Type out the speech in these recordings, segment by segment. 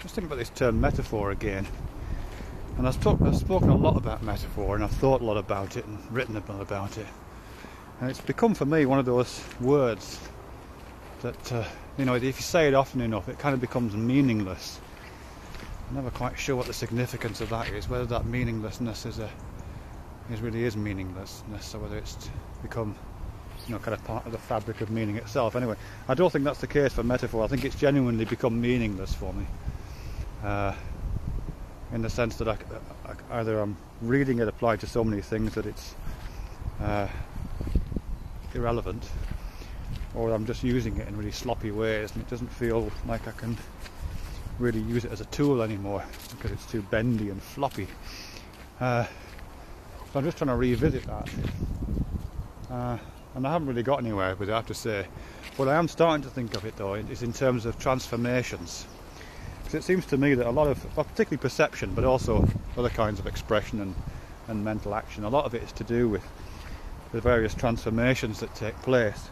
just thinking about this term metaphor again. And I've spoken a lot about metaphor, and I've thought a lot about it and written a lot about it. And it's become for me one of those words that, you know, if you say it often enough, it kind of becomes meaningless. I'm never quite sure what the significance of that is, whether that meaninglessness really is meaninglessness, or whether it's become, you know, kind of part of the fabric of meaning itself. Anyway, I don't think that's the case for metaphor. I think it's genuinely become meaningless for me. In the sense that either I'm reading it applied to so many things that it's irrelevant, or I'm just using it in really sloppy ways and it doesn't feel like I can really use it as a tool anymore because it's too bendy and floppy. So I'm just trying to revisit that. And I haven't really got anywhere with it, I have to say. What I am starting to think of it though is in terms of transformations. Because it seems to me that a lot of, well, particularly perception, but also other kinds of expression and mental action, a lot of it is to do with the various transformations that take place.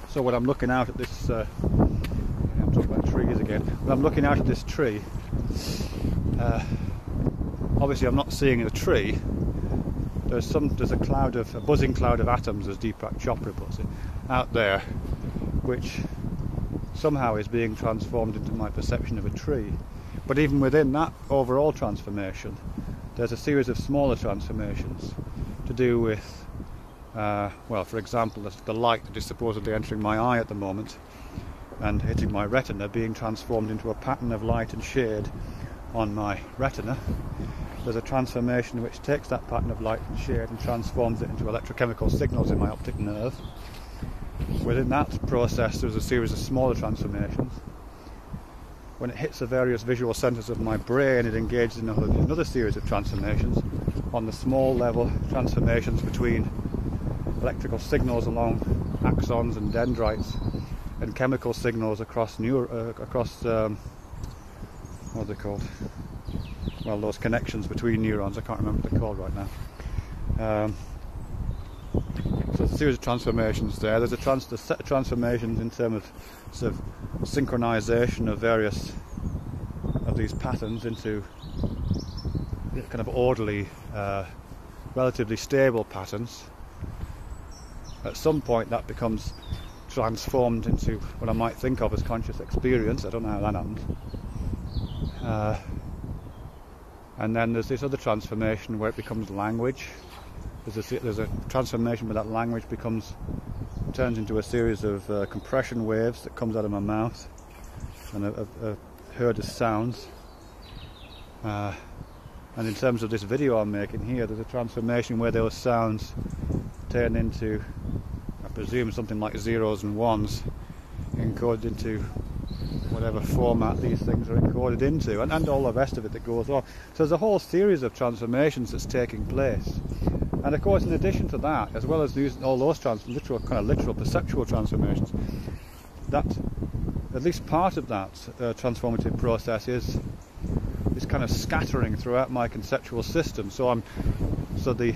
So when I'm looking out at this, I'm talking about trees again, when I'm looking out at this tree, obviously I'm not seeing the tree. There's a buzzing cloud of atoms, as Deepak Chopra puts it, out there, which somehow is being transformed into my perception of a tree. But even within that overall transformation, there's a series of smaller transformations to do with, well, for example, the light that is supposedly entering my eye at the moment and hitting my retina being transformed into a pattern of light and shade on my retina. There's a transformation which takes that pattern of light and shade and transforms it into electrochemical signals in my optic nerve. Within that process there's a series of smaller transformations. When it hits the various visual centres of my brain, it engages in another series of transformations. On the small level, transformations between electrical signals along axons and dendrites and chemical signals across what are they called? Well, those connections between neurons, I can't remember what they're called right now. So there's a series of transformations there. There's a set of transformations in terms of sort of synchronization of various of these patterns into kind of orderly, relatively stable patterns. At some point that becomes transformed into what I might think of as conscious experience. I don't know how that happens. And then there's this other transformation where it becomes language. There's a transformation where that language turns into a series of compression waves that comes out of my mouth and are heard as sounds. And in terms of this video I'm making here, there's a transformation where those sounds turn into, I presume, something like zeros and ones, encoded into whatever format these things are encoded into, and all the rest of it that goes on. So there's a whole series of transformations that's taking place. And of course, in addition to that, as well as all those literal perceptual transformations, that at least part of that transformative process is kind of scattering throughout my conceptual system. So the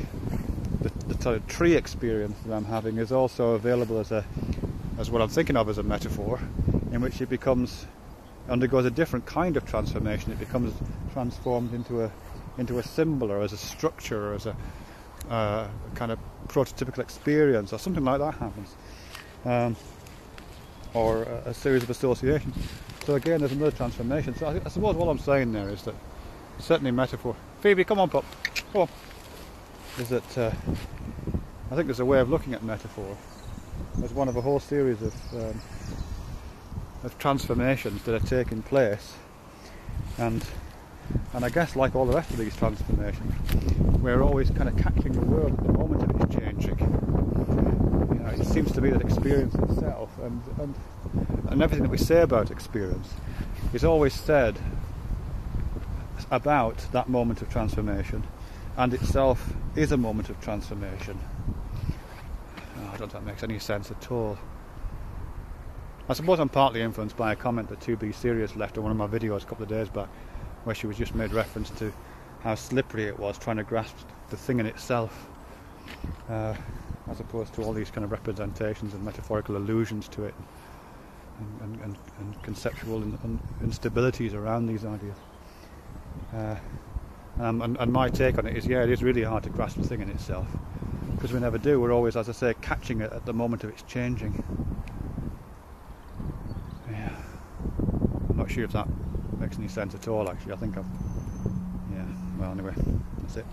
sort of tree experience that I'm having is also available as what I'm thinking of as a metaphor, in which it undergoes a different kind of transformation. It becomes transformed into a symbol, or as a structure, or as a kind of prototypical experience, or something like that happens, or a series of associations. So again, there's another transformation. So I suppose what I'm saying there is that certainly metaphor. Phoebe, come on, pup, come on. Is that I think there's a way of looking at metaphor as one of a whole series of transformations that are taking place, and I guess, like all the rest of these transformations, we're always kind of catching the world at the moment of its changing. You know, it seems to be that experience itself and everything that we say about experience is always said about that moment of transformation, and itself is a moment of transformation. I don't think that makes any sense at all. I suppose I'm partly influenced by a comment that 2B Serious left on one of my videos a couple of days back, where she was just made reference to how slippery it was trying to grasp the thing in itself, as opposed to all these kind of representations and metaphorical allusions to it, and conceptual instabilities around these ideas. And my take on it is, yeah, it is really hard to grasp the thing in itself, because we never do. We're always, as I say, catching it at the moment of its changing. Yeah, I'm not sure if that makes any sense at all, actually. I think I've, yeah, well, anyway, that's it.